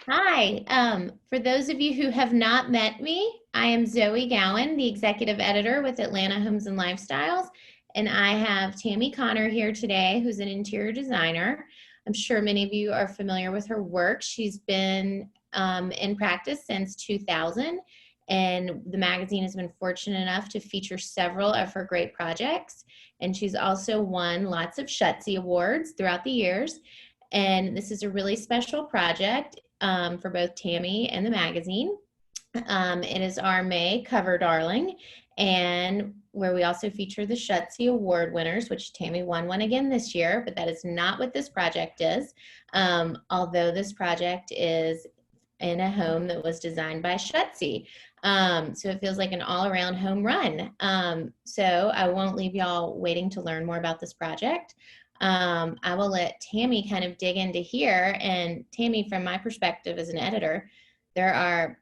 Hi. For those of you who have not met me, I am Zoë Gowen, the Executive Editor with Atlanta Homes and Lifestyles, and I have Tammy Connor here today, who's an interior designer. I'm sure many of you are familiar with her work. She's been in practice since 2000, and the magazine has been fortunate enough to feature several of her great projects. And she's also won lots of Shutze Awards throughout the years. And this is a really special project for both Tammy and the magazine. It is our May cover darling, and where we also feature the Shutze Award winners, which Tammy won one again this year, but that is not what this project is. Although this project is in a home that was designed by Shutze. So it feels like an all-around home run. So I won't leave y'all waiting to learn more about this project. I will let Tammy kind of dig into here. And Tammy, from my perspective as an editor, there are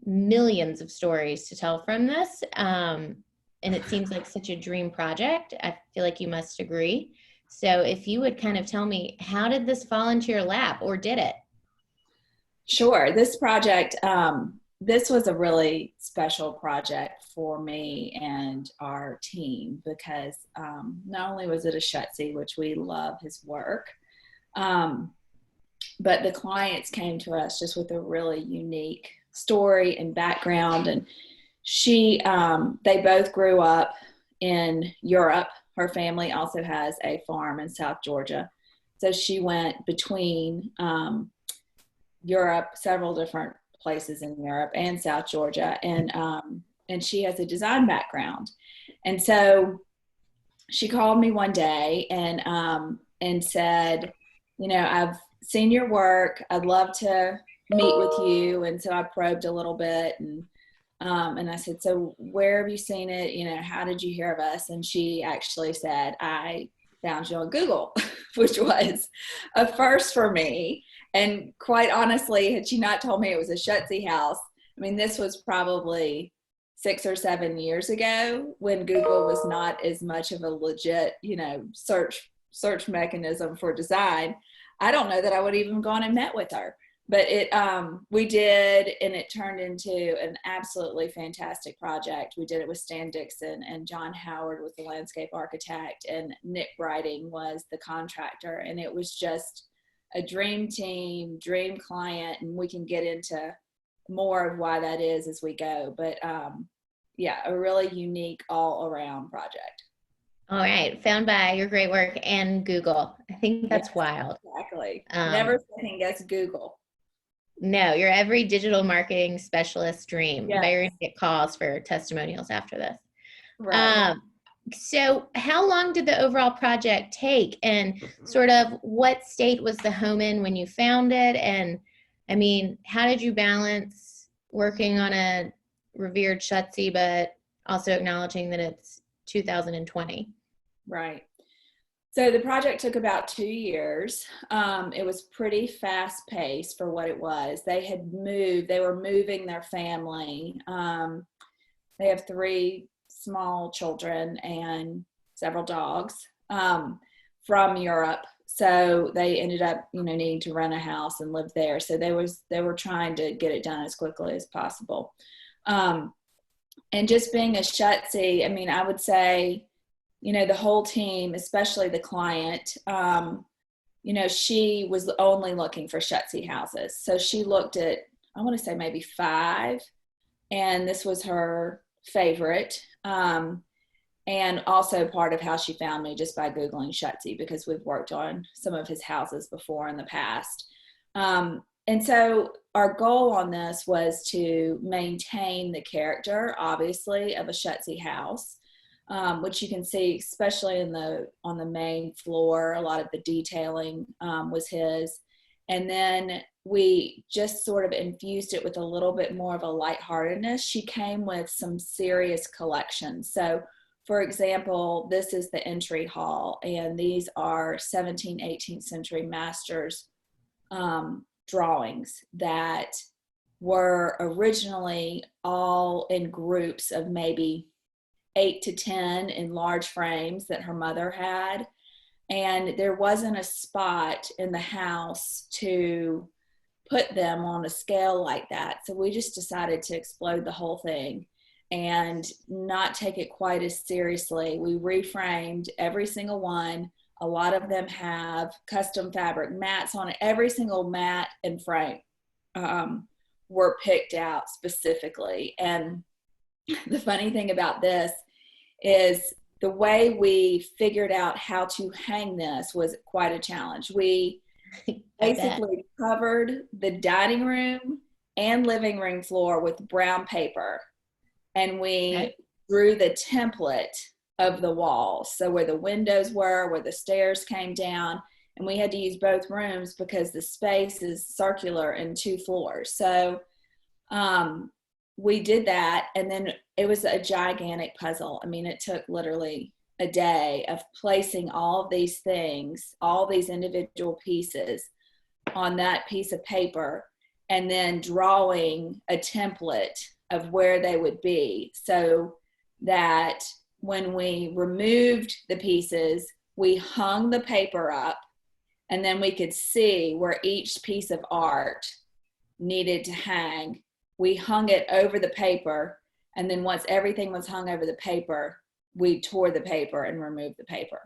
millions of stories to tell from this. And it seems like such a dream project. I feel like you must agree. So if you would kind of tell me, how did this fall into your lap, or did it? Sure. This project, this was a really special project for me and our team because not only was it a Shutze, which we love his work, but the clients came to us just with a really unique story and background. And they both grew up in Europe. Her family also has a farm in South Georgia. So she went between Europe, several different places in Europe and South Georgia, and she has a design background. And so she called me one day and said, I've seen your work. I'd love to meet with you. And so I probed a little bit, and I said, so where have you seen it? How did you hear of us? And she actually said, I found you on Google, which was a first for me. And quite honestly, had she not told me it was a Shutze house, I mean, this was probably 6 or 7 years ago when Google was not as much of a legit, search mechanism for design. I don't know that I would have even gone and met with her, but we did, and it turned into an absolutely fantastic project. We did it with Stan Dixon, and John Howard was the landscape architect, and Nick Brighting was the contractor, and it was just a dream team, dream client, and we can get into more of why that is as we go. But yeah, a really unique all around project. All right, found by your great work and Google. I think Yes, that's wild. exactly. Um, Never second guess Google. no, you're every digital marketing specialist dream. I Yeah, bet you're gonna get calls for testimonials after this. right. Um, so how long did the overall project take, and sort of what state was the home in when you found it? And I mean, how did you balance working on a revered Shutze, but also acknowledging that it's 2020? Right. So the project took about 2 years. It was pretty fast paced for what it was. They were moving their family. They have three small children and several dogs from Europe. So they ended up, needing to rent a house and live there. So they were trying to get it done as quickly as possible. Um, and just being a Shutze, I mean, I would say, the whole team, especially the client, she was only looking for Shutze houses. So she looked at, I want to say maybe 5, and this was her favorite. And also part of how she found me, just by Googling Shutze, because we've worked on some of his houses before in the past. And so our goal on this was to maintain the character, obviously, of a Shutze house, which you can see, especially on the main floor. A lot of the detailing was his. And then we just sort of infused it with a little bit more of a lightheartedness. She came with some serious collections. So, for example, this is the entry hall, and these are 17th, 18th century masters drawings that were originally all in groups of maybe 8 to 10 in large frames that her mother had. And there wasn't a spot in the house to put them on a scale like that. So we just decided to explode the whole thing and not take it quite as seriously. We reframed every single one. A lot of them have custom fabric mats on it. Every single mat and frame were picked out specifically. And the funny thing about this is the way we figured out how to hang this was quite a challenge. We basically covered the dining room and living room floor with brown paper, and we drew the template of the walls. So where the windows were, where the stairs came down, and we had to use both rooms because the space is circular in 2 floors. So we did that, and then it was a gigantic puzzle. I mean, it took literally a day of placing all of these things, all these individual pieces on that piece of paper, and then drawing a template of where they would be, so that when we removed the pieces, we hung the paper up, and then we could see where each piece of art needed to hang. We hung it over the paper, and then once everything was hung over the paper, we tore the paper and removed the paper.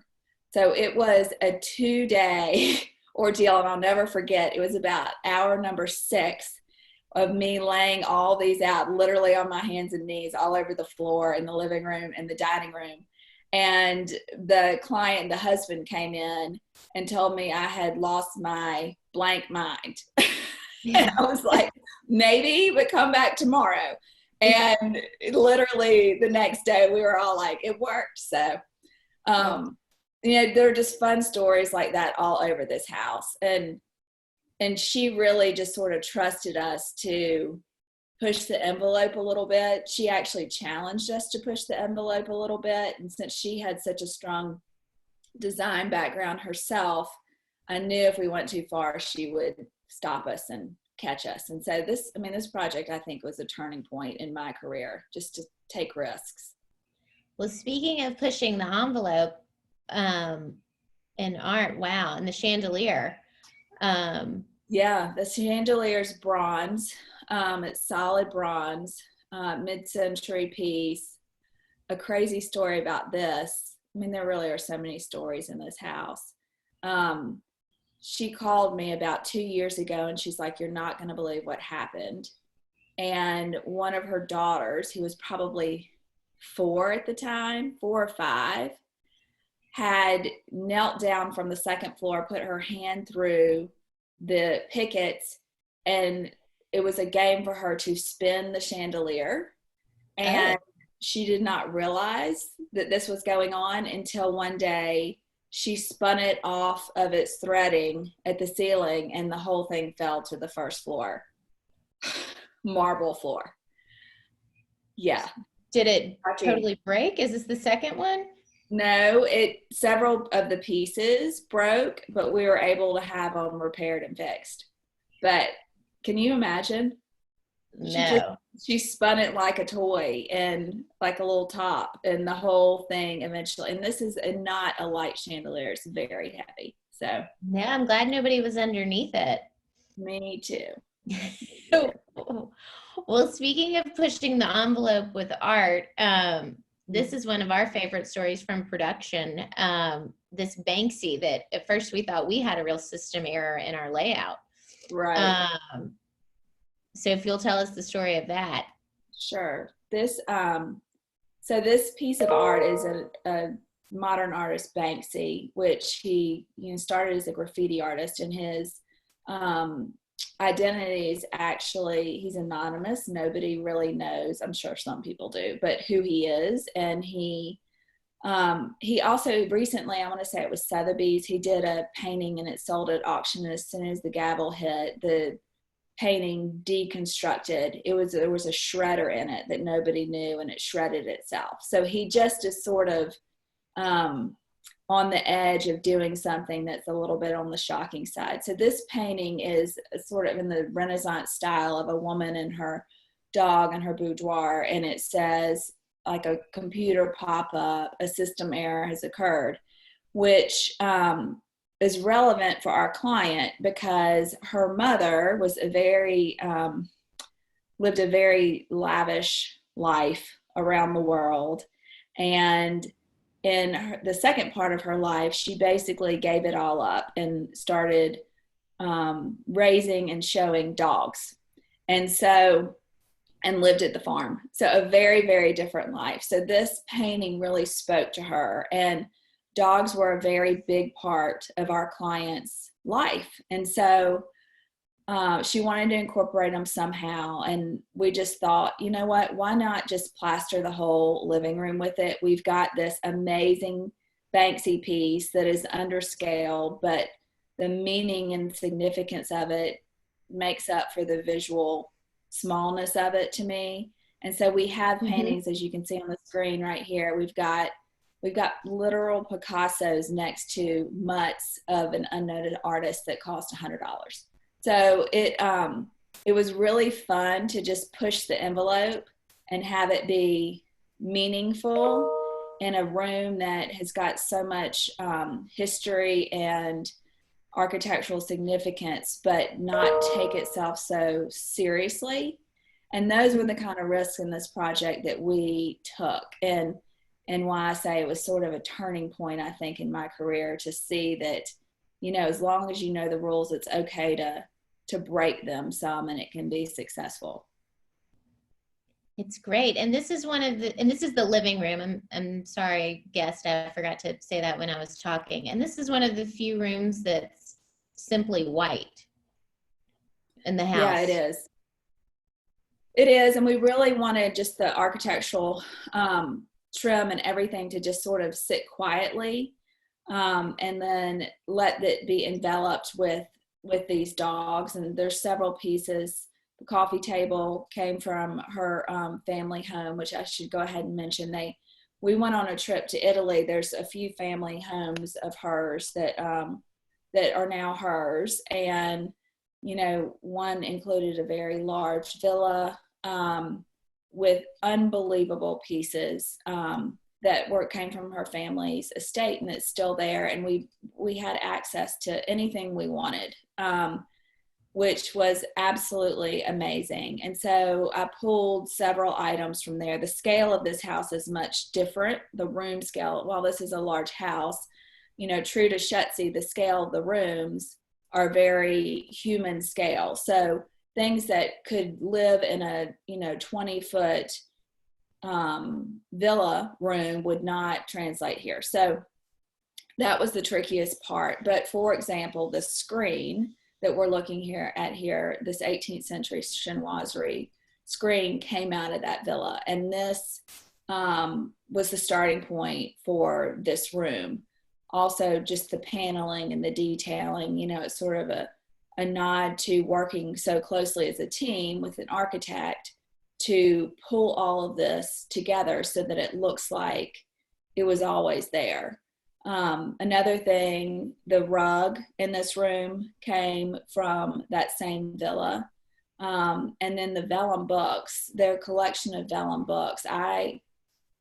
So it was a 2-day ordeal, and I'll never forget. It was about hour number 6 of me laying all these out literally on my hands and knees all over the floor in the living room and the dining room. And the client, the husband, came in and told me I had lost my blank mind. And I was like, maybe, but come back tomorrow. And literally the next day we were all like, it worked. So, there are just fun stories like that all over this house. And she really just sort of trusted us to push the envelope a little bit. She actually challenged us to push the envelope a little bit. And since she had such a strong design background herself, I knew if we went too far, she would stop us and catch us. And so this project, I think, was a turning point in my career, just to take risks. Well, speaking of pushing the envelope in art, wow, and the chandelier. Yeah, the chandelier's bronze. It's solid bronze, mid-century piece. A crazy story about this. I mean, there really are so many stories in this house. She called me about 2 years ago, and she's like, you're not going to believe what happened. And one of her daughters, who was probably 4 at the time, 4 or 5, had knelt down from the 2nd floor, put her hand through the pickets, and it was a game for her to spin the chandelier. And she did not realize that this was going on until one day she spun it off of its threading at the ceiling, and the whole thing fell to the 1st floor. Marble floor. Yeah. Did it totally break? Is this the 2nd one? No, several of the pieces broke, but we were able to have them repaired and fixed. But can you imagine? No. She spun it like a toy and like a little top, and the whole thing eventually. And this is not a light chandelier; it's very heavy. So yeah, I'm glad nobody was underneath it. Me too. Well, speaking of pushing the envelope with art, this is one of our favorite stories from production. This Banksy that at first we thought we had a real system error in our layout. Right. So if you'll tell us the story of that. Sure. This this piece of art is a modern artist, Banksy, which he started as a graffiti artist, and his identity is actually, he's anonymous. Nobody really knows. I'm sure some people do, but who he is. And he also recently, I want to say it was Sotheby's, he did a painting and it sold at auction. As soon as the gavel hit, the painting deconstructed. There was a shredder in it that nobody knew, and it shredded itself. So he just is sort of on the edge of doing something that's a little bit on the shocking side. So this painting is sort of in the Renaissance style of a woman and her dog in her boudoir, and it says, like a computer pop-up, a system error has occurred, which is relevant for our client because her mother was lived a very lavish life around the world. And in the second part of her life, she basically gave it all up and started raising and showing dogs. And lived at the farm. So a very, very different life. So this painting really spoke to her, and dogs were a very big part of our client's life. And so she wanted to incorporate them somehow. And we just thought, you know what, why not just plaster the whole living room with it? We've got this amazing Banksy piece that is under scale, but the meaning and significance of it makes up for the visual smallness of it to me. And so we have paintings, as you can see on the screen right here. We've got literal Picassos next to mutts of an unknown artist that cost $100. So it was really fun to just push the envelope and have it be meaningful in a room that has got so much history and architectural significance, but not take itself so seriously. And those were the kind of risks in this project that we took, and why I say it was sort of a turning point, I think, in my career, to see that, you know, as long as you know the rules, it's okay to break them some, and it can be successful. It's great. And this is this is the living room. I'm sorry, guest, I forgot to say that when I was talking. And this is one of the few rooms that's simply white in the house. Yeah, it is. It is. And we really wanted just the architectural trim and everything to just sort of sit quietly, and then let it be enveloped with these dogs. And there's several pieces. The coffee table came from her family home, which I should go ahead and mention. We went on a trip to Italy. There's a few family homes of hers that are now hers, and you know, one included a very large villa with unbelievable pieces that came from her family's estate, and it's still there. And we had access to anything we wanted. Which was absolutely amazing. And so I pulled several items from there. The scale of this house is much different. The room scale, while this is a large house, you know, true to Shutze, the scale of the rooms are very human scale. So things that could live in a, 20-foot villa room would not translate here. So that was the trickiest part. But for example, the screen that we're looking at here, this 18th century chinoiserie screen came out of that villa. And this was the starting point for this room. Also, just the paneling and the detailing, it's sort of a nod to working so closely as a team with an architect to pull all of this together so that it looks like it was always there. Another thing, the rug in this room came from that same villa. And then the vellum books, their collection of vellum books. I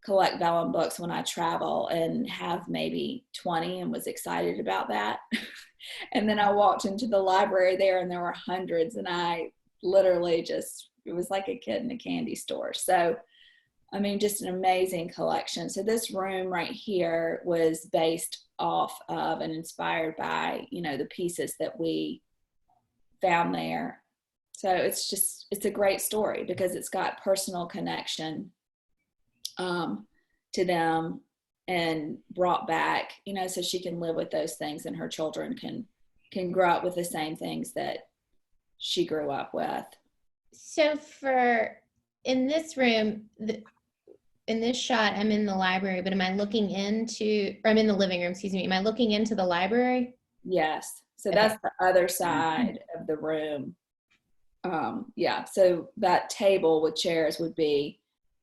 collect vellum books when I travel and have maybe 20 and was excited about that. And then I walked into the library there and there were hundreds, and I literally it was like a kid in a candy store. So I mean, just an amazing collection. So this room right here was based off of and inspired by, the pieces that we found there. So it's a great story because it's got personal connection to them and brought back, so she can live with those things and her children can grow up with the same things that she grew up with. So in this room, in this shot, I'm in the library, but I'm in the living room, excuse me. Am I looking into the library? Yes. So Okay. That's the other side of the room. Yeah. So that table with chairs would be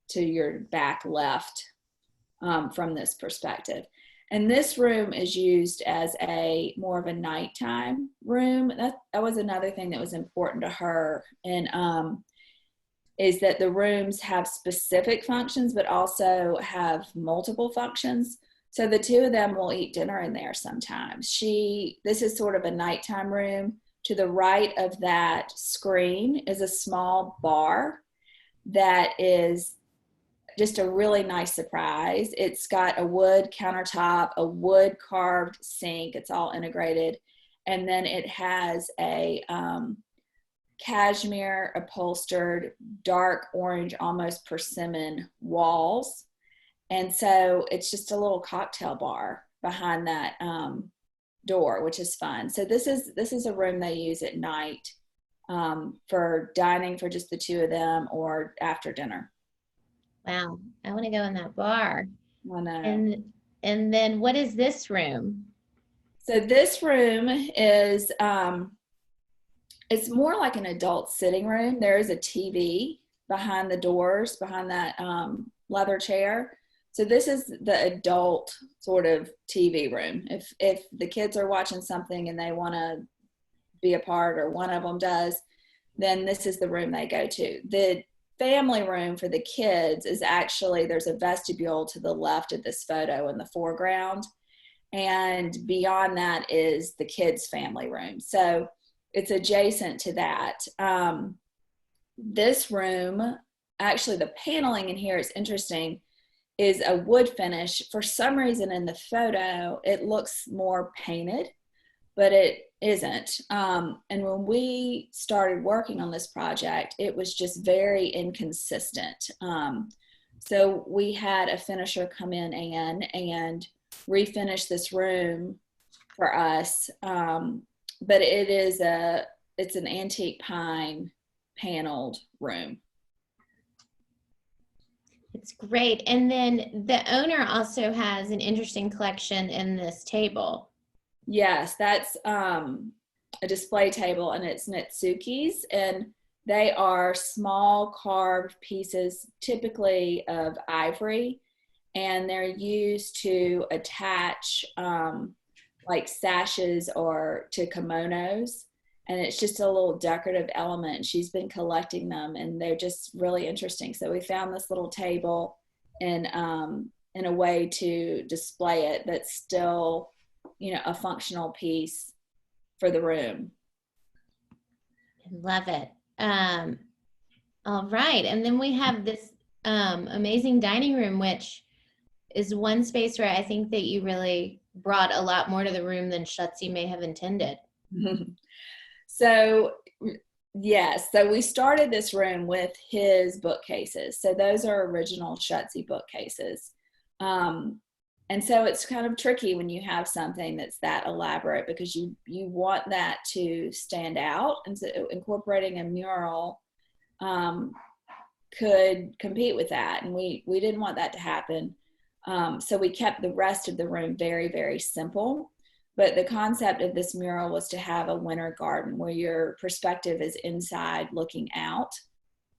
to your back left from this perspective. And this room is used as more of a nighttime room. That was another thing that was important to her. And is that the rooms have specific functions, but also have multiple functions. So the two of them will eat dinner in there sometimes. This is sort of a nighttime room. To the right of that screen is a small bar that is just a really nice surprise. It's got a wood countertop, a wood carved sink. It's all integrated. And then it has a cashmere upholstered dark orange, almost persimmon walls. And so it's just a little cocktail bar behind that door, which is fun. So this is a room they use at night for dining for just the two of them or after dinner. Wow, I want to go in that bar. I know. And then what is this room? So this room is it's more like an adult sitting room. There is a TV behind the doors, behind that leather chair. So this is the adult sort of TV room. If the kids are watching something and they want to be a part, or one of them does, then this is the room they go to. The family room for the kids is actually, there's a vestibule to the left of this photo in the foreground. And beyond that is the kids' family room. So it's adjacent to that. This room, actually the paneling in here is interesting, is a wood finish. For some reason in the photo, it looks more painted, but it isn't. And when we started working on this project, it was just very inconsistent. So we had a finisher come in and refinish this room for us. But it's an antique pine paneled room. It's great. And then the owner also has an interesting collection in this table. Yes, that's a display table, and it's Netsuki's, and they are small carved pieces, typically of ivory, and they're used to attach like sashes or to kimonos. And it's just a little decorative element. She's been collecting them, and they're just really interesting. So we found this little table in a way to display it that's still, a functional piece for the room. Love it. All right. And then we have this amazing dining room, which is one space where I think that you really brought a lot more to the room than Shutze may have intended. So yes, so we started this room with his bookcases. So those are original Shutze bookcases. And so it's kind of tricky when you have something that's that elaborate, because you want that to stand out. And so incorporating a mural could compete with that. And we didn't want that to happen. So we kept the rest of the room very, very simple. But the concept of this mural was to have a winter garden where your perspective is inside looking out.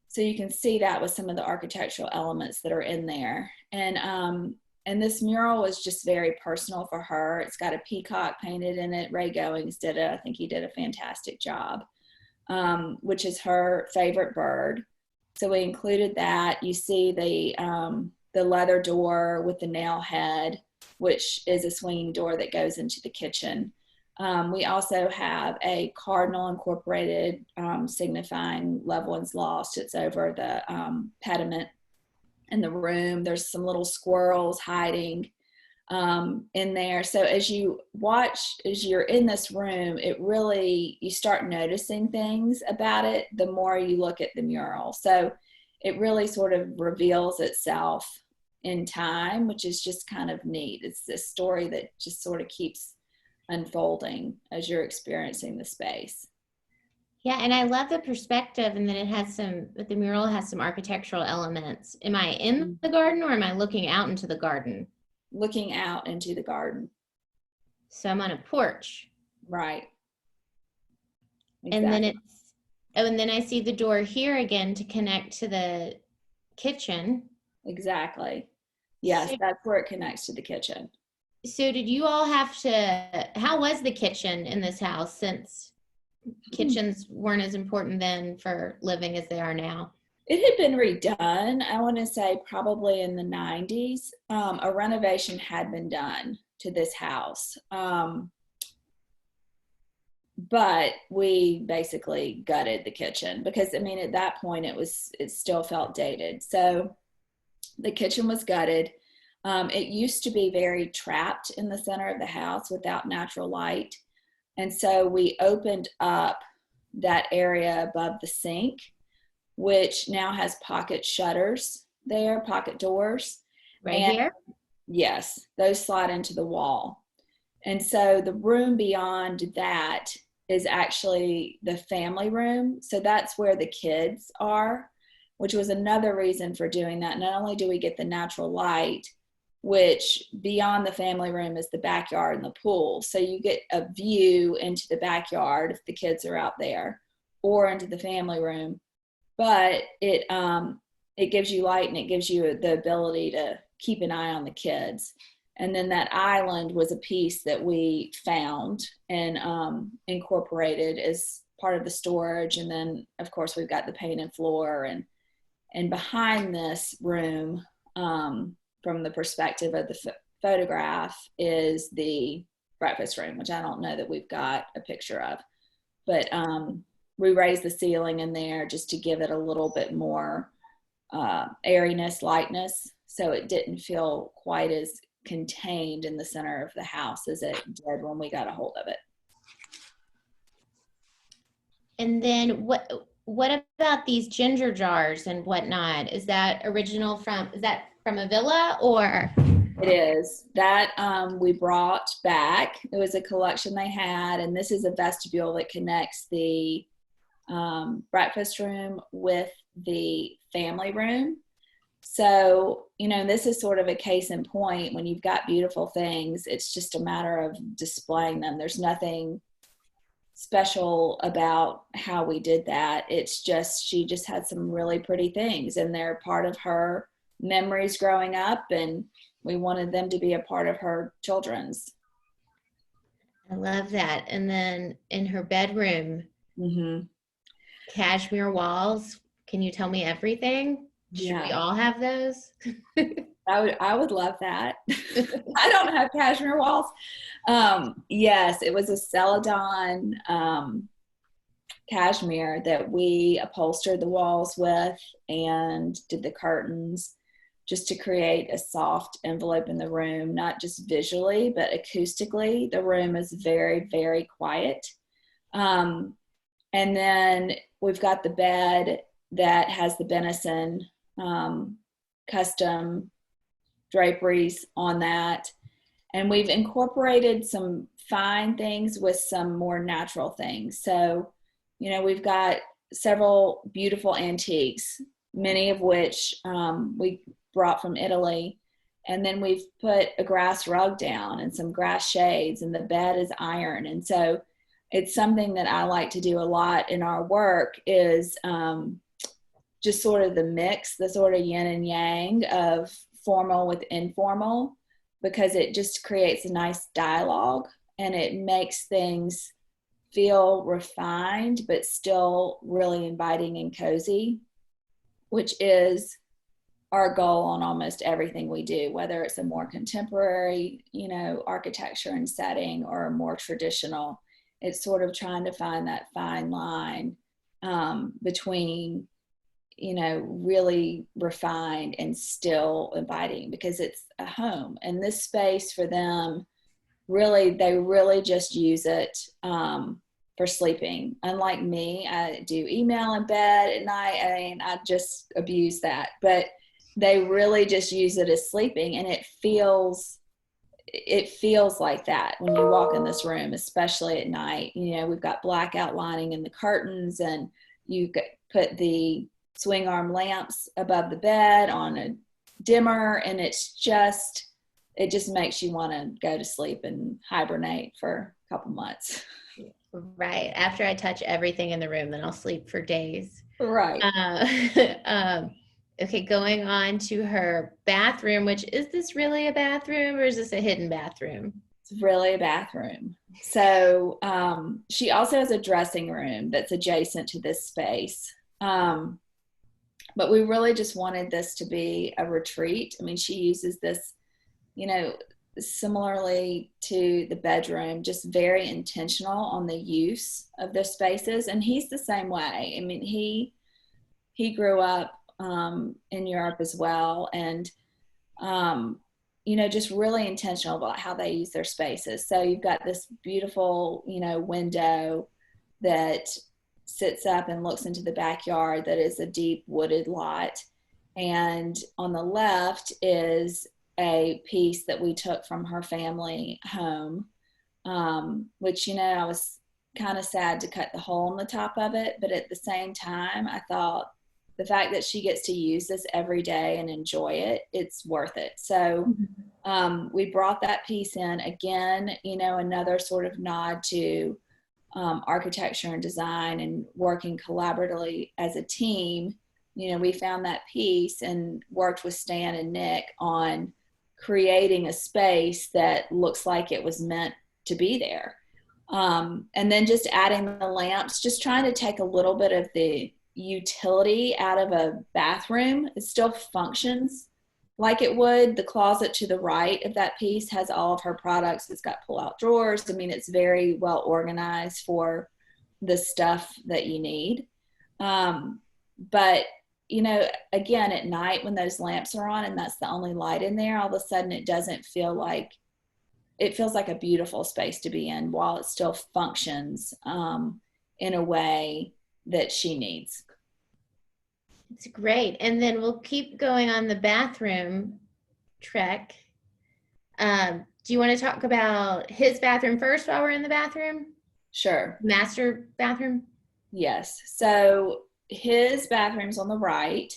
So you can see that with some of the architectural elements that are in there. And this mural was just very personal for her. It's got a peacock painted in it. Ray Goings I think he did a fantastic job, which is her favorite bird. So we included that. You see the leather door with the nail head, which is a swinging door that goes into the kitchen. We also have a cardinal incorporated, signifying loved ones lost. It's over the pediment in the room. There's some little squirrels hiding in there. So as you're in this room, you start noticing things about it the more you look at the mural. So it really sort of reveals itself in time, which is just kind of neat. It's this story that just sort of keeps unfolding as you're experiencing the space. Yeah, and I love the perspective, and then the mural has some architectural elements. Am I in the garden, or am I looking out into the garden? Looking out into the garden. So I'm on a porch. Right. Exactly. And then I see the door here again to connect to the kitchen. Exactly. Yes, that's where it connects to the kitchen. So did you all how was the kitchen in this house, since kitchens weren't as important then for living as they are now? It had been redone, I want to say probably in the 90s. A renovation had been done to this house. But we basically gutted the kitchen because, I mean, at that point it still felt dated. So the kitchen was gutted. It used to be very trapped in the center of the house without natural light. And so we opened up that area above the sink, which now has pocket shutters there, pocket doors. Right And here? yes, those slide into the wall. And so the room beyond that is actually the family room. So that's where the kids are, which was another reason for doing that. Not only do we get the natural light, which beyond the family room is the backyard and the pool. So you get a view into the backyard if the kids are out there, or into the family room. But it gives you light, and it gives you the ability to keep an eye on the kids. And then that island was a piece that we found and incorporated as part of the storage. And then, of course, we've got the painted floor. And behind this room, from the perspective of the photograph, is the breakfast room, which I don't know that we've got a picture of. But we raised the ceiling in there just to give it a little bit more airiness, lightness, so it didn't feel quite as contained in the center of the house as it did when we got a hold of it. And then what about these ginger jars and whatnot? Is that from a villa, or? It is that we brought back. It was a collection they had, and this is a vestibule that connects the breakfast room with the family room. So, this is sort of a case in point. When you've got beautiful things, it's just a matter of displaying them. There's nothing special about how we did that. It's just, she just had some really pretty things, and they're part of her memories growing up, and we wanted them to be a part of her children's. I love that. And then in her bedroom, cashmere walls. Can you tell me everything? Should we all have those? I would love that. I don't have cashmere walls. Yes, it was a Celadon cashmere that we upholstered the walls with and did the curtains, just to create a soft envelope in the room, not just visually, but acoustically. The room is very, very quiet. And then we've got the bed that has the Benison custom draperies on that. And we've incorporated some fine things with some more natural things. So, we've got several beautiful antiques, many of which we brought from Italy. And then we've put a grass rug down and some grass shades, and the bed is iron. And so it's something that I like to do a lot in our work, is just sort of the mix, the sort of yin and yang of formal with informal, because it just creates a nice dialogue, and it makes things feel refined but still really inviting and cozy, which is our goal on almost everything we do, whether it's a more contemporary, architecture and setting, or a more traditional. It's sort of trying to find that fine line between, really refined and still inviting, because it's a home. And this space for them, they really just use it for sleeping. Unlike me, I do email in bed at night. I just abuse that. But they really just use it as sleeping, and it feels like that when you walk in this room, especially at night. We've got black outlining in the curtains, and you put the swing arm lamps above the bed on a dimmer, and it just makes you want to go to sleep and hibernate for a couple months. Right. After I touch everything in the room, then I'll sleep for days. Right. Okay, going on to her bathroom, which, is this really a bathroom, or is this a hidden bathroom? It's really a bathroom. So she also has a dressing room that's adjacent to this space. But we really just wanted this to be a retreat. I mean, she uses this, you know, similarly to the bedroom, just very intentional on the use of their spaces. And he's the same way. I mean, he grew up in Europe as well, and you know, just really intentional about how they use their spaces. So you've got this beautiful, you know, window that sits up and looks into the backyard that is a deep wooded lot. And on the left is a piece that we took from her family home, which, you know, I was kind of sad to cut the hole in the top of it. But at the same time, I thought the fact that she gets to use this every day and enjoy it, it's worth it. So we brought that piece in again, you know, another sort of nod to architecture and design and working collaboratively as a team. You know, we found that piece and worked with Stan and Nick on creating a space that looks like it was meant to be there. And then just adding the lamps, just trying to take a little bit of the utility out of a bathroom. It still functions like it would. The closet to the right of that piece has all of her products. It's got pull-out drawers. I mean, it's very well organized for the stuff that you need. But, you know, again, at night when those lamps are on and that's the only light in there, all of a sudden it doesn't feel like, it feels like a beautiful space to be in while it still functions in a way that she needs. It's great. And then we'll keep going on the bathroom trek. Do you want to talk about his bathroom first while we're in the bathroom? Sure. Master bathroom? Yes. So his bathroom's on the right.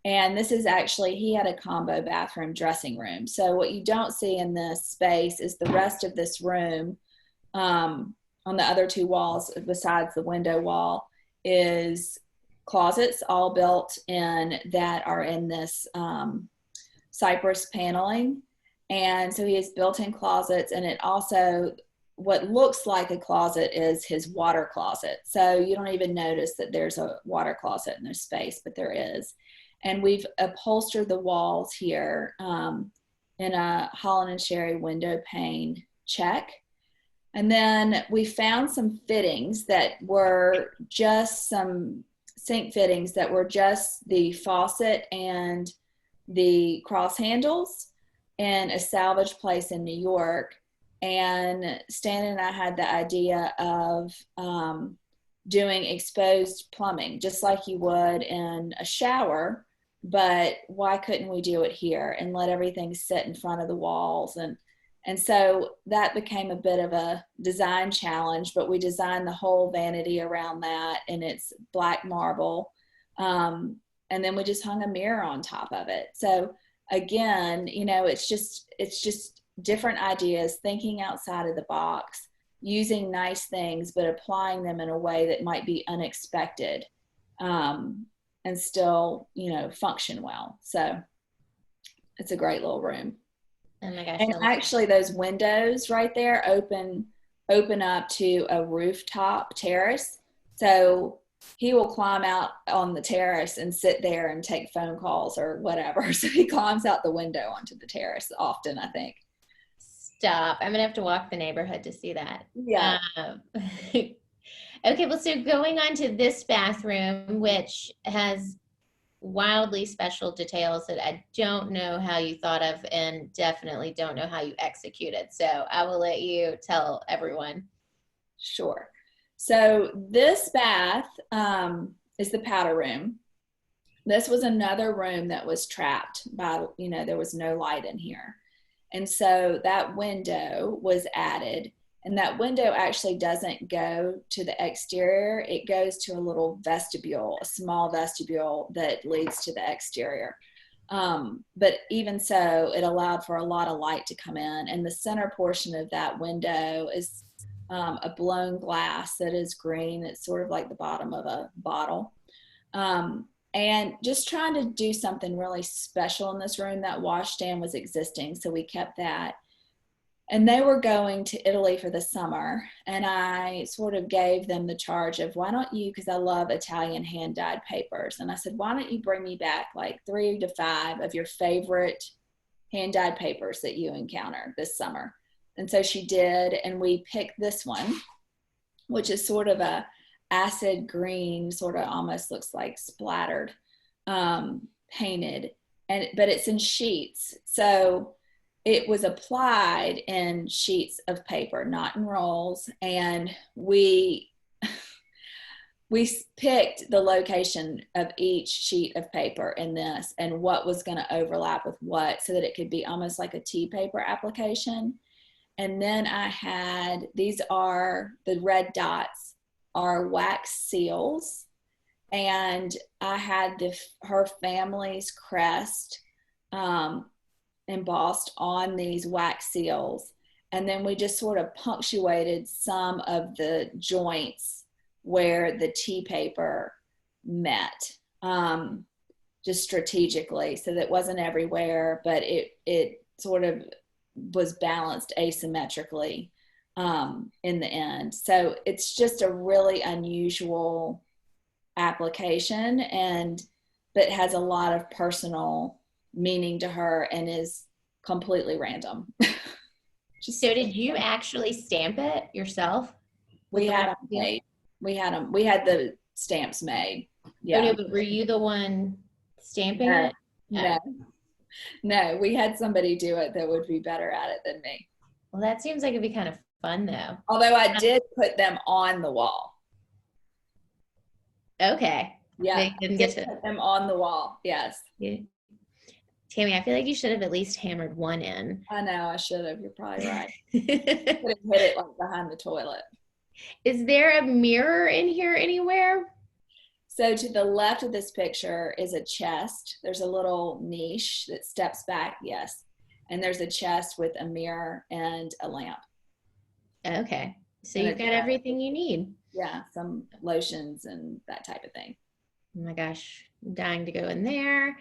And this is actually, he had a combo bathroom dressing room. So what you don't see in this space is the rest of this room on the other two walls besides the window wall is closets all built in that are in this cypress paneling. And so he has built-in closets, and it also, what looks like a closet is his water closet. So you don't even notice that there's a water closet in this space, but there is. And we've upholstered the walls here in a Holland and Sherry window pane check. And then we found some fittings that were just some sink fittings that were just the faucet and the cross handles in a salvage place in New York. And Stan and I had the idea of doing exposed plumbing, just like you would in a shower, but why couldn't we do it here and let everything sit in front of the walls? And so that became a bit of a design challenge, but we designed the whole vanity around that, and it's black marble. And then we just hung a mirror on top of it. So again, you know, it's just different ideas, thinking outside of the box, using nice things, but applying them in a way that might be unexpected, and still, you know, function well. So it's a great little room. Oh my gosh. And actually those windows right there open up to a rooftop terrace. So he will climb out on the terrace and sit there and take phone calls or whatever. So he climbs out the window onto the terrace often, I think. Stop. I'm gonna have to walk the neighborhood to see that. Yeah. Okay, well, so going on to this bathroom, which has wildly special details that I don't know how you thought of and definitely don't know how you executed. So I will let you tell everyone. Sure. So this bath is the powder room. This was another room that was trapped by, you know, there was no light in here. And so that window was added. And that window actually doesn't go to the exterior. It goes to a little vestibule, a small vestibule that leads to the exterior. But even so, it allowed for a lot of light to come in. And the center portion of that window is a blown glass that is green. It's sort of like the bottom of a bottle. And just trying to do something really special in this room. That washstand was existing, so we kept that. And they were going to Italy for the summer. And I sort of gave them the charge of, why don't you, because I love Italian hand dyed papers. And I said, why don't you bring me back like 3 to 5 of your favorite hand dyed papers that you encounter this summer? And so she did. And we picked this one, which is sort of a acid green, sort of almost looks like splattered, painted. But it's in sheets. So it was applied in sheets of paper, not in rolls. And we picked the location of each sheet of paper in this and what was going to overlap with what, so that it could be almost like a tea paper application. And then I had, these are, the red dots are wax seals. And I had her family's crest embossed on these wax seals. And then we just sort of punctuated some of the joints where the tea paper met, just strategically, so that it wasn't everywhere, but it sort of was balanced asymmetrically in the end. So it's just a really unusual application, and that has a lot of personal meaning to her and is completely random. So did you actually stamp it yourself? We had them made. We had the stamps made. Yeah. Oh, no, but were you the one stamping it? No, we had somebody do it that would be better at it than me. Well, that seems like it'd be kind of fun, though. Although I did put them on the wall. Okay. Yeah, they didn't get to put them on the wall. Yes. Yeah. Tammy, I feel like you should have at least hammered one in. I know, I should have. You're probably right. Could have hit it like behind the toilet. Is there a mirror in here anywhere? So to the left of this picture is a chest. There's a little niche that steps back, yes. And there's a chest with a mirror and a lamp. Okay. So you've got everything you need. Yeah, some lotions and that type of thing. Oh my gosh, I'm dying to go in there.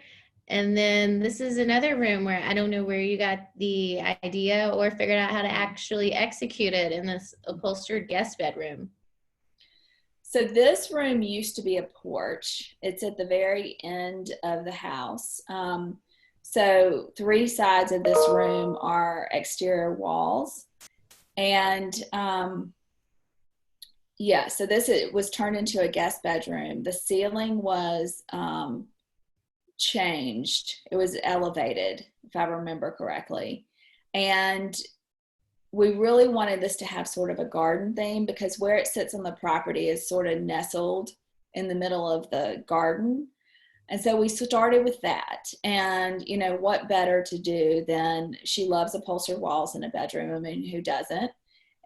And then this is another room where I don't know where you got the idea or figured out how to actually execute it in this upholstered guest bedroom. So this room used to be a porch. It's at the very end of the house. So 3 sides of this room are exterior walls. And yeah, so it was turned into a guest bedroom. The ceiling was changed. It was elevated, if I remember correctly. And we really wanted this to have sort of a garden theme, because where it sits on the property is sort of nestled in the middle of the garden. And so we started with that. And, you know, what better to do than, she loves upholstered walls in a bedroom. I mean, who doesn't?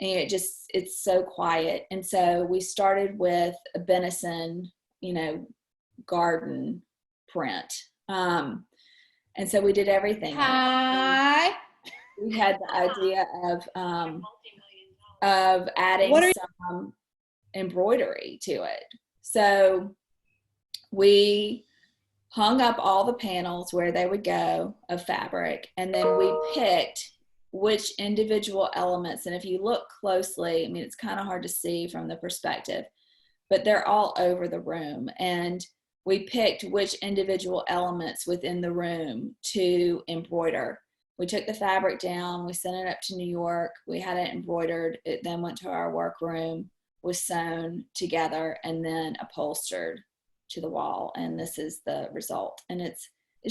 And it's so quiet. And so we started with a venison, you know, garden print. And so we did everything. Hi. We had the idea of adding some embroidery to it. So we hung up all the panels where they would go of fabric, and then we picked which individual elements. And if you look closely, I mean, it's kind of hard to see from the perspective, but they're all over the room. And we picked which individual elements within the room to embroider. We took the fabric down, we sent it up to New York, we had it embroidered, it then went to our workroom, was sewn together, and then upholstered to the wall. And this is the result. And it's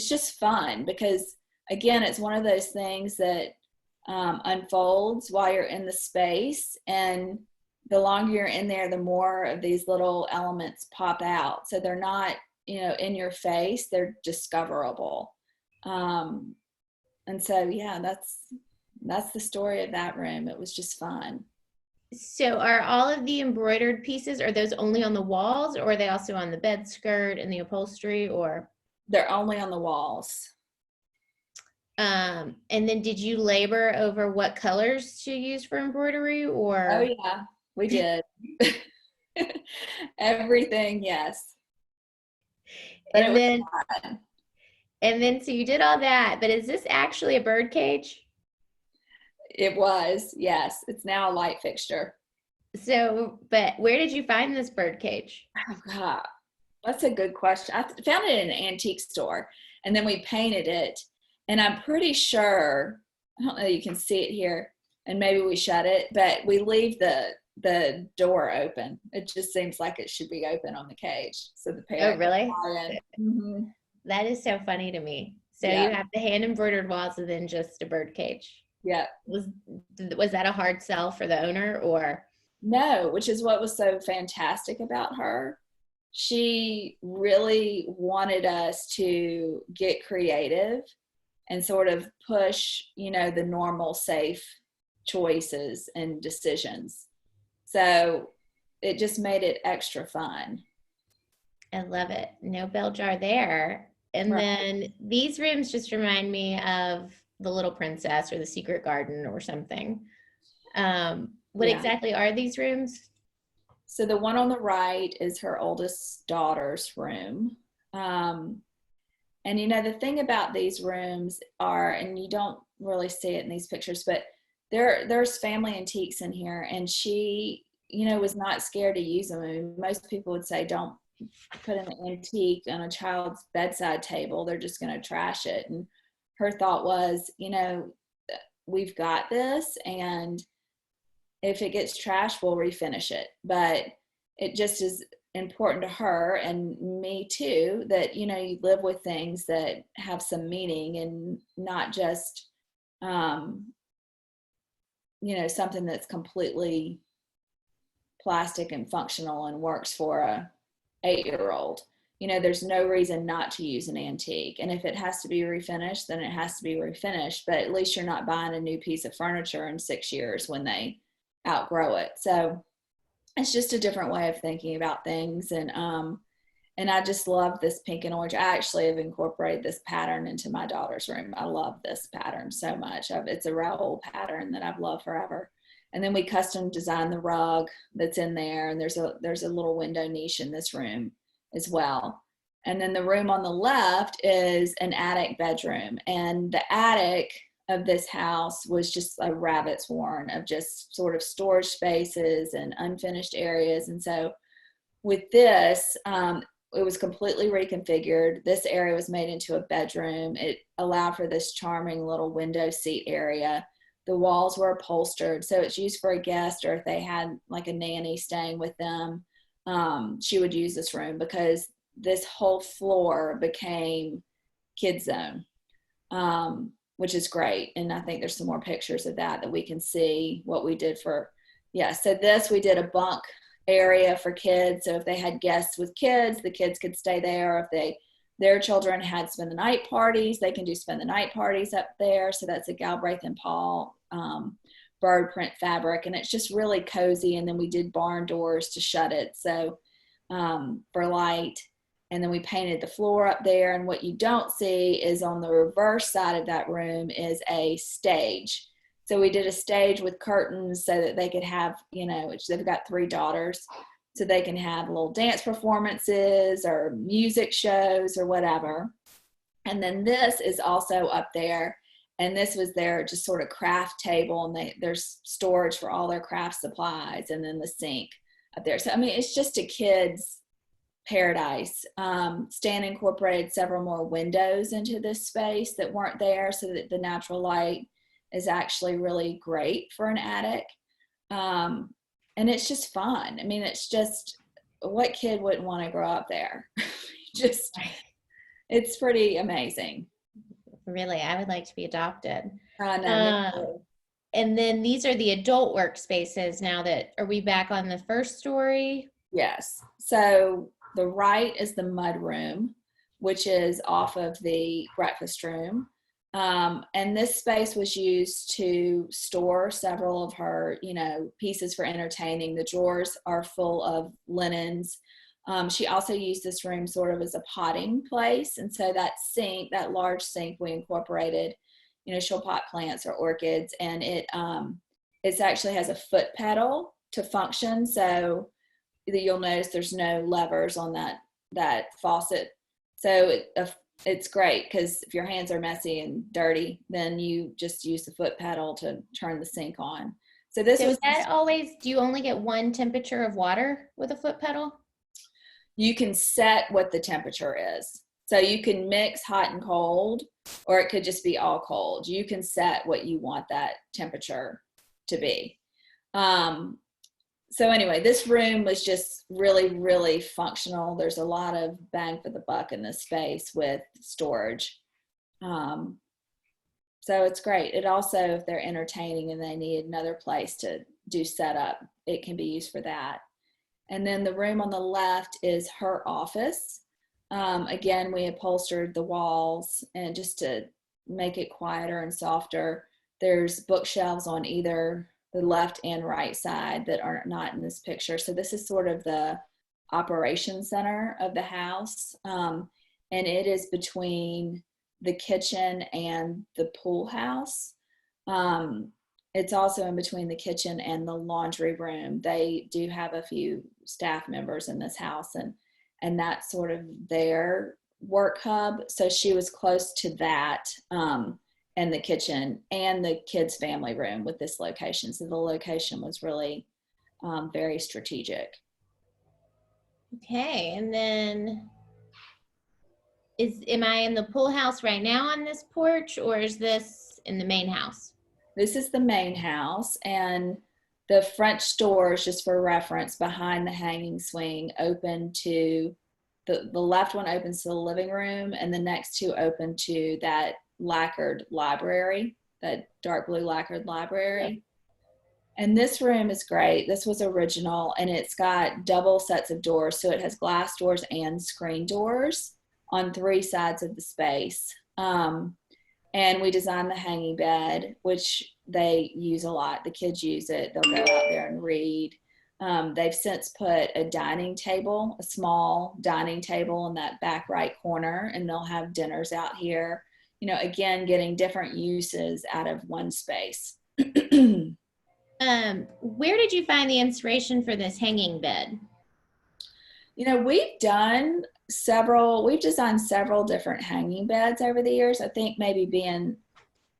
just fun, because again, it's one of those things that unfolds while you're in the space, and the longer you're in there, the more of these little elements pop out. So they're not, you know, in your face, they're discoverable. And so, yeah, that's the story of that room. It was just fun. So are all of the embroidered pieces, are those only on the walls, or are they also on the bed skirt and the upholstery, or? They're only on the walls. And then did you labor over what colors to use for embroidery, or? Oh yeah, we did. Everything, yes. But and then so you did all that, but is this actually a bird cage? It was, yes. It's now a light fixture. So, but where did you find this bird cage? Oh, God. That's a good question. I found it in an antique store, and then we painted it. And I'm pretty sure, I don't know if you can see it here, and maybe we shut it, but we leave the door open. It just seems like it should be open on the cage, so the Oh, parrot can really? fly in. Mm-hmm. That is so funny to me. So Yeah, you have the hand embroidered walls and then just a bird cage. yeah. Was was that a hard sell for the owner or? No, which is what was so fantastic about her. She really wanted us to get creative and sort of push, the normal safe choices and decisions. So it just made it extra fun. I love it. No bell jar there. And Right. then these rooms just remind me of The Little Princess or The Secret Garden or something. What Yeah. exactly are these rooms? So the one on the right is her oldest daughter's room. Um, and the thing about these rooms are, and you don't really see it in these pictures, but there's family antiques in here, and she, was not scared to use them. I mean, most people would say don't put an antique on a child's bedside table. They're just going to trash it. And her thought was, we've got this, and if it gets trashed, we'll refinish it. But it just is important to her and me too that you live with things that have some meaning and not just something that's completely plastic and functional and works for a 8-year-old. There's no reason not to use an antique, and if it has to be refinished, then it has to be refinished, but at least you're not buying a new piece of furniture in 6 years when they outgrow it. So it's just a different way of thinking about things. And I just love this pink and orange. I actually have incorporated this pattern into my daughter's room. I love this pattern so much. It's a Raoul pattern that I've loved forever. And then we custom designed the rug that's in there, and there's a little window niche in this room as well. And then the room on the left is an attic bedroom, and the attic of this house was just a rabbit's warren of just sort of storage spaces and unfinished areas. And so with this, it was completely reconfigured. This area was made into a bedroom. It allowed for this charming little window seat area. The walls were upholstered, so it's used for a guest, or if they had like a nanny staying with them, she would use this room because this whole floor became kids zone. Which is great. And I think there's some more pictures of that we can see what we did for, yeah. So we did a bunk area for kids. So if they had guests with kids, the kids could stay there. If their children had spend the night parties, they can do spend the night parties up there. So that's a Galbraith and Paul bird print fabric. And it's just really cozy. And then we did barn doors to shut it. So for light. And then we painted the floor up there. And what you don't see is on the reverse side of that room is a stage. So we did a stage with curtains so that they could have, they've got 3 daughters, so they can have little dance performances or music shows or whatever. And then this is also up there. And this was their just sort of craft table, and there's storage for all their craft supplies, and then the sink up there. So, I mean, it's just a kid's paradise. Stan incorporated several more windows into this space that weren't there, so that the natural light is actually really great for an attic. And it's just fun. I mean, it's just, what kid wouldn't want to grow up there? Just, it's pretty amazing. Really, I would like to be adopted. I know. And then these are the adult workspaces now are we back on the first story? Yes. So the right is the mudroom, which is off of the breakfast room. And this space was used to store several of her, pieces for entertaining. The drawers are full of linens. She also used this room sort of as a potting place. And so that sink, that large sink, we incorporated, she'll pot plants or orchids, and it actually has a foot pedal to function. So you'll notice there's no levers on that faucet. So it's great because if your hands are messy and dirty, then you just use the foot pedal to turn the sink on. So this So was, is that always, do you only get one temperature of water with a foot pedal? you can set what the temperature is. So you can mix hot and cold, or it could just be all cold. You can set what you want that temperature to be. So anyway, this room was just really, really functional. There's a lot of bang for the buck in this space with storage. So it's great. It also, if they're entertaining and they need another place to do setup, it can be used for that. And then the room on the left is her office. Again, we upholstered the walls and just to make it quieter and softer. There's bookshelves on either the left and right side that are not in this picture. So this is sort of the operations center of the house. And it is between the kitchen and the pool house. It's also in between the kitchen and the laundry room. They do have a few staff members in this house, and that's sort of their work hub. So she was close to that, and the kitchen and the kids' family room with this location. So the location was really very strategic. Okay, and then am I in the pool house right now on this porch, or is this in the main house? This is the main house, and the French doors, just for reference, behind the hanging swing open to the left one opens to the living room, and the next two open to that lacquered library, that dark blue lacquered library. And this room is great. This was original, and it's got double sets of doors. So it has glass doors and screen doors on 3 sides of the space. And we designed the hanging bed, which they use a lot. The kids use it. They'll go out there and read. They've since put a dining table, a small dining table in that back right corner, and they'll have dinners out here. You know, again, getting different uses out of one space. Where did you find the inspiration for this hanging bed? You know, we've designed several different hanging beds over the years. I think maybe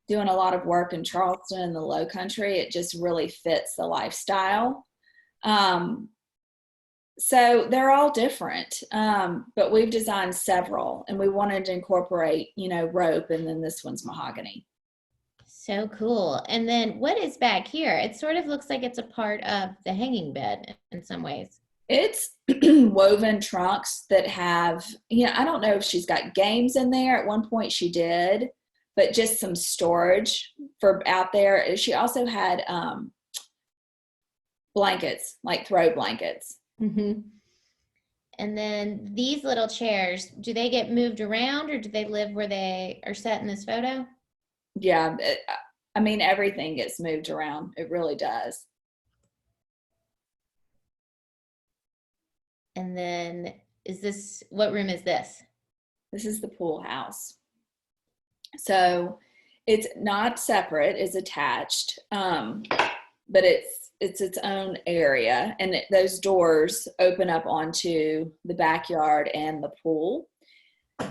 doing a lot of work in Charleston and the Low Country, it just really fits the lifestyle. So they're all different, but we've designed several, and we wanted to incorporate, you know, rope, and then this one's mahogany. So cool. And then what is back here? It sort of looks like it's a part of the hanging bed in some ways. It's woven trunks that have, you know, I don't know if she's got games in there. At one point she did, but just some storage for out there. She also had blankets, like throw blankets. Mm-hmm. And then these little chairs, do they get moved around, or do they live where they are set in this photo? Yeah, I mean, everything gets moved around. It really does. And then what room is this? This is the pool house. So it's not separate, it's attached, but it's its own area, and those doors open up onto the backyard and the pool.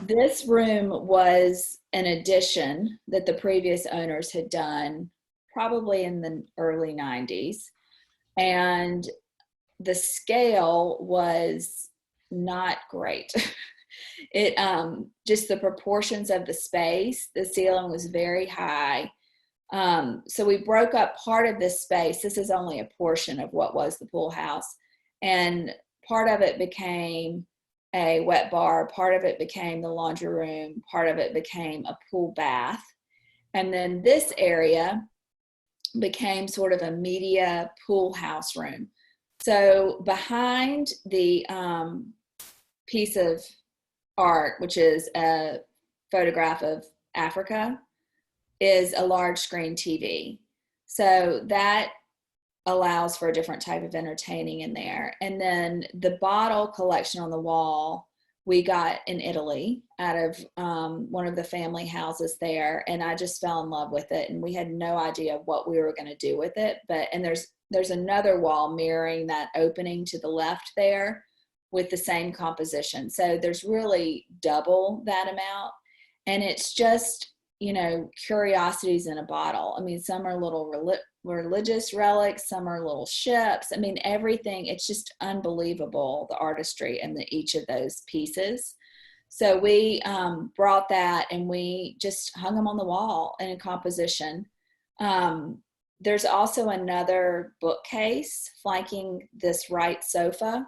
This room was an addition that the previous owners had done probably in the early 90s, and the scale was not great. It just the proportions of the space, the ceiling was very high. So we broke up part of this space. This is only a portion of what was the pool house, and part of it became a wet bar, part of it became the laundry room, part of it became a pool bath, and then this area became sort of a media pool house room. So behind the piece of art, which is a photograph of Africa, is a large screen TV. So that allows for a different type of entertaining in there. And then the bottle collection on the wall, we got in Italy out of one of the family houses there. And I just fell in love with it. And we had no idea what we were going to do with it. And there's another wall mirroring that opening to the left there, with the same composition. So there's really double that amount. And it's just, curiosities in a bottle. I mean, some are little religious relics, some are little ships. I mean, everything, it's just unbelievable, the artistry in each of those pieces. So we brought that and we just hung them on the wall in a composition. There's also another bookcase flanking this right sofa,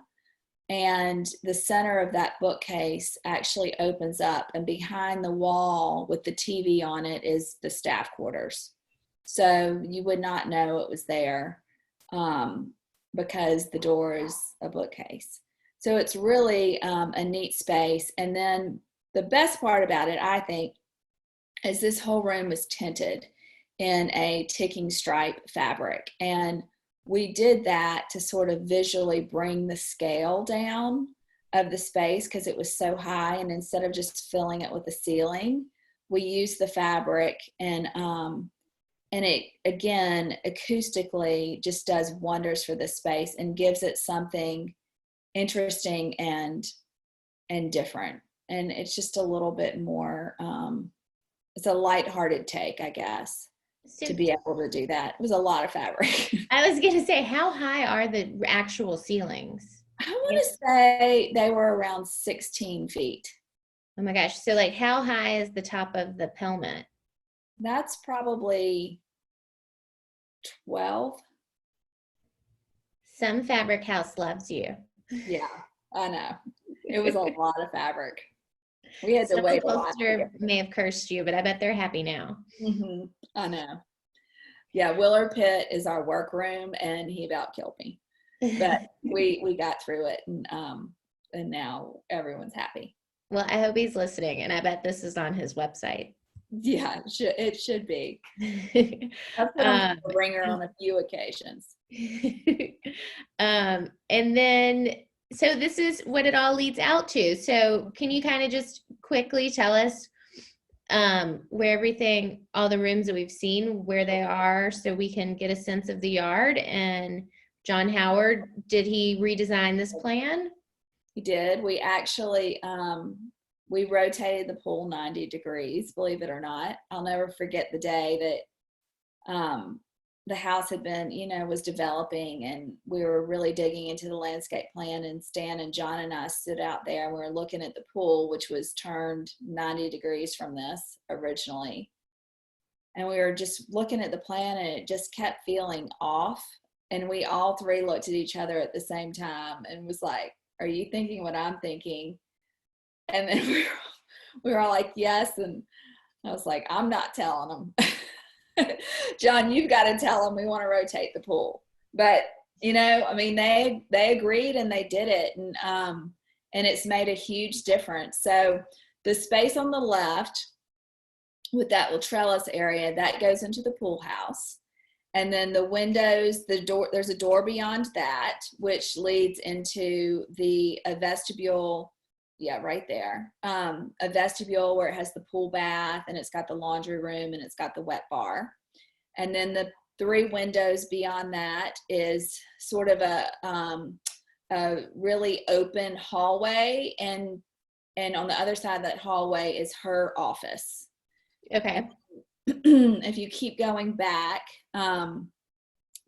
and the center of that bookcase actually opens up, and behind the wall with the TV on it is the staff quarters. So you would not know it was there because the door is a bookcase. So it's really a neat space. And then the best part about it, I think, is this whole room is tinted in a ticking stripe fabric. And we did that to sort of visually bring the scale down of the space because it was so high. And instead of just filling it with the ceiling, we used the fabric, and it, again, acoustically just does wonders for the space and gives it something interesting and different. And it's just a little bit more, it's a lighthearted take, I guess, to be able to do that. It was a lot of fabric. I was going to say, how high are the actual ceilings? I want to say they were around 16 feet. Oh my gosh. So like, how high is the top of the pelmet? That's probably 12. Some fabric house loves you. Yeah, I know. It was a lot of fabric. We had to wait a lot. May have cursed you, but I bet they're happy now. Mm-hmm. I know. Yeah, Willard Pitt is our workroom, and he about killed me. But we got through it, and now everyone's happy. Well, I hope he's listening, and I bet this is on his website. Yeah, it should be. I've put on the ringer on a few occasions. And then, so this is what it all leads out to. So can you kind of just quickly tell us where all the rooms that we've seen, where they are, so we can get a sense of the yard? And John Howard, did he redesign this plan? He did. We actually, we rotated the pool 90 degrees, believe it or not. I'll never forget the day that the house had been, was developing, and we were really digging into the landscape plan, and Stan and John and I stood out there and we were looking at the pool, which was turned 90 degrees from this originally. And we were just looking at the plan, and it just kept feeling off. And we all three looked at each other at the same time and was like, are you thinking what I'm thinking? And then we were all like, yes. And I was like, I'm not telling them. John, you've got to tell them we want to rotate the pool. But, I mean, they agreed and they did it. And it's made a huge difference. So the space on the left with that little trellis area, that goes into the pool house. And then the windows, there's a door beyond that, which leads into a vestibule. Yeah, right there. A vestibule where it has the pool bath, and it's got the laundry room, and it's got the wet bar. And then the 3 windows beyond that is sort of a really open hallway. And on the other side of that hallway is her office. Okay. If you keep going back,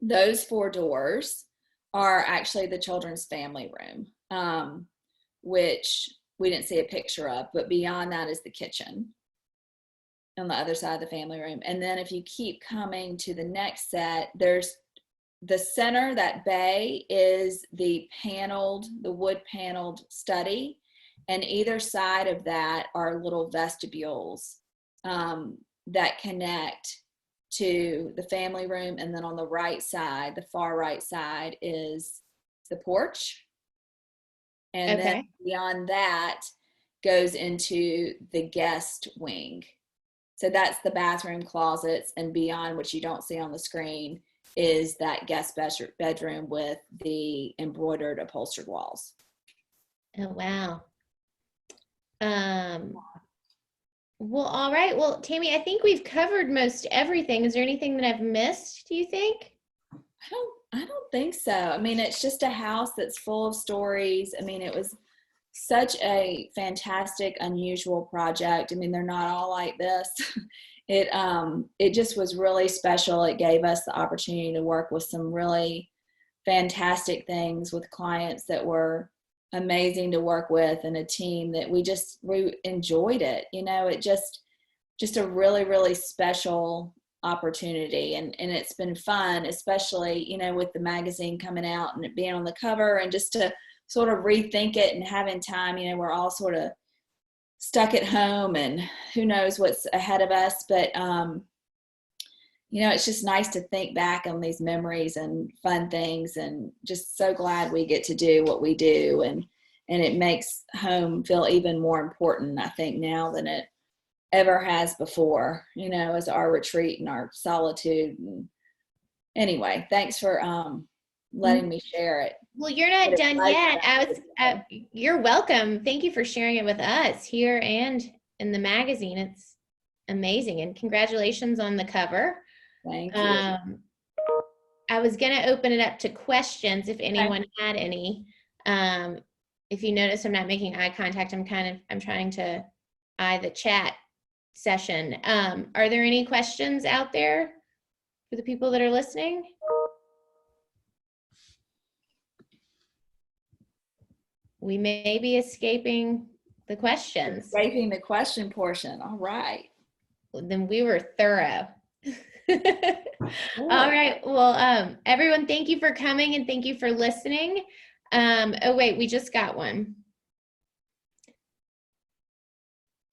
those 4 doors are actually the children's family room, which we didn't see a picture of, but beyond that is the kitchen on the other side of the family room. And then if you keep coming to the next set, there's the center, that bay is the wood paneled study. And either side of that are little vestibules that connect to the family room. And then on the right side, the far right side, is the porch. And then beyond that goes into the guest wing. So that's the bathroom, closets, and beyond, which you don't see on the screen, is that guest bedroom with the embroidered upholstered walls. Oh, wow. Well, all right. Well, Tammy, I think we've covered most everything. Is there anything that I've missed, do you think? I don't I don't think so. I mean, it's just a house that's full of stories. I mean, it was such a fantastic, unusual project. I mean, they're not all like this. It just was really special. It gave us the opportunity to work with some really fantastic things with clients that were amazing to work with, and a team that we enjoyed it. You know, it just a really, really special opportunity, and it's been fun, especially, you know, with the magazine coming out and it being on the cover, and just to sort of rethink it and having time. You know, we're all sort of stuck at home and who knows what's ahead of us, but you know, it's just nice to think back on these memories and fun things, and just so glad we get to do what we do, and it makes home feel even more important, I think, now than it ever has before, you know, as our retreat and our solitude. And anyway, thanks for letting me share it. Well, you're not done yet. You're welcome. Thank you for sharing it with us here and in the magazine. It's amazing, and congratulations on the cover. Thank you. I was going to open it up to questions if anyone had any. If you notice, I'm not making eye contact. I'm trying to eye the chat session. Are there any questions out there for the people that are listening? We may be escaping the questions. Escaping the question portion. All right. Then we were thorough. All right. Well, everyone, thank you for coming and thank you for listening. Oh, wait, we just got one.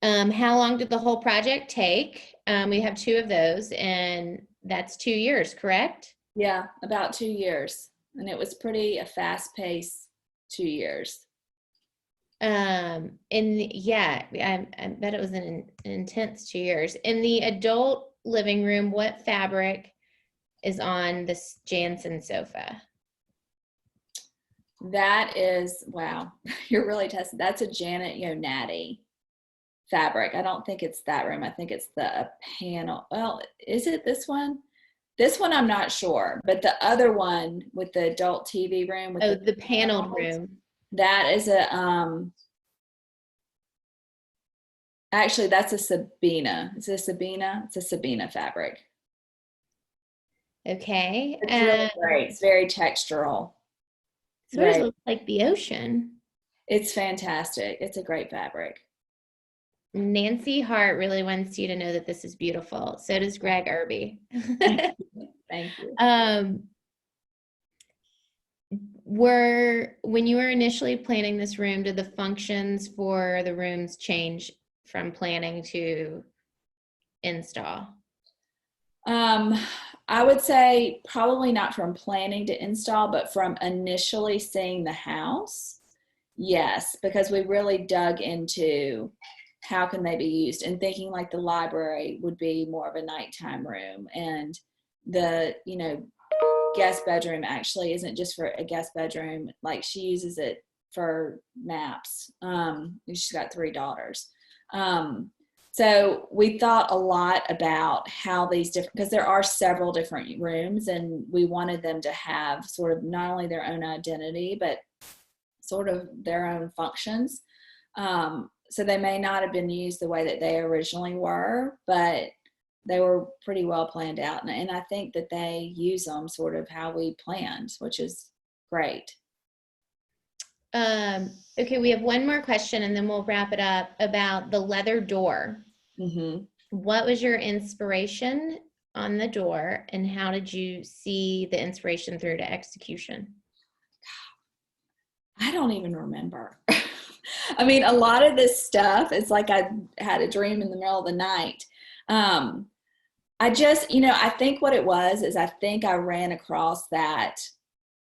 How long did the whole project take? We have 2 of those, and that's 2 years, correct? Yeah, about 2 years. And it was pretty a fast-paced 2 years. And yeah, I bet it was an intense 2 years. In the adult living room, what fabric is on this Jansen sofa? That is, wow, you're really testing. That's a Janet Natty fabric. I don't think it's that room. I think it's the panel. Well, is it this one? This one I'm not sure, but the other one with the adult TV room with the paneled room. That is actually that's a Sabina. Is it a Sabina? It's a Sabina fabric. Okay. It's really great. It's very textural. Sort of looks like the ocean. It's fantastic. It's a great fabric. Nancy Hart really wants you to know that this is beautiful. So does Greg Irby. Thank you. When you were initially planning this room, did the functions for the rooms change from planning to install? I would say probably not from planning to install, but from initially seeing the house, yes, because we really dug into how can they be used, and thinking like the library would be more of a nighttime room, and the, you know, guest bedroom actually isn't just for a guest bedroom. Like, she uses it for naps. She's got 3 daughters. So we thought a lot about how these different, because there are several different rooms, and we wanted them to have sort of not only their own identity, but sort of their own functions. So they may not have been used the way that they originally were, but they were pretty well planned out. And I think that they use them sort of how we planned, which is great. Okay, we have one more question and then we'll wrap it up about the leather door. Mm-hmm. What was your inspiration on the door, and how did you see the inspiration through to execution? I don't even remember. I mean, a lot of this stuff, it's like I had a dream in the middle of the night. I just, you know, I think what it was is I think I ran across that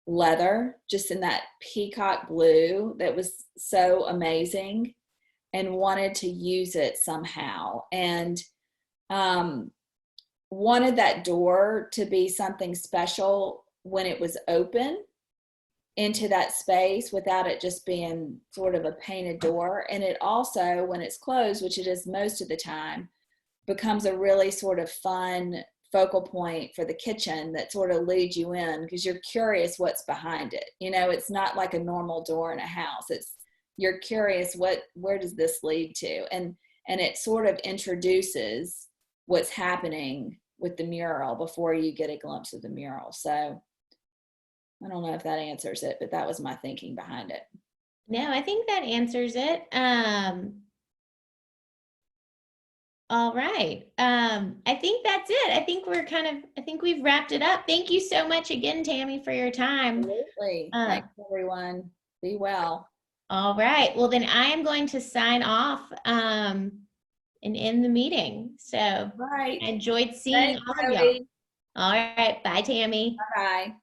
leather just in that peacock blue that was so amazing, and wanted to use it somehow, and wanted that door to be something special when it was open into that space, without it just being sort of a painted door. And it also, when it's closed, which it is most of the time, becomes a really sort of fun focal point for the kitchen that sort of leads you in, because you're curious what's behind it. You know, it's not like a normal door in a house. It's, you're curious, where does this lead to? And it sort of introduces what's happening with the mural before you get a glimpse of the mural. So I don't know if that answers it, but that was my thinking behind it. No, I think that answers it. All right. I think that's it. I think we've wrapped it up. Thank you so much again, Tammy, for your time. Absolutely. Thanks, everyone. Be well. All right. Well, then I am going to sign off and end the meeting. So All right. I enjoyed seeing Thanks, all of y'all. Zoe. All right. Bye, Tammy. Bye.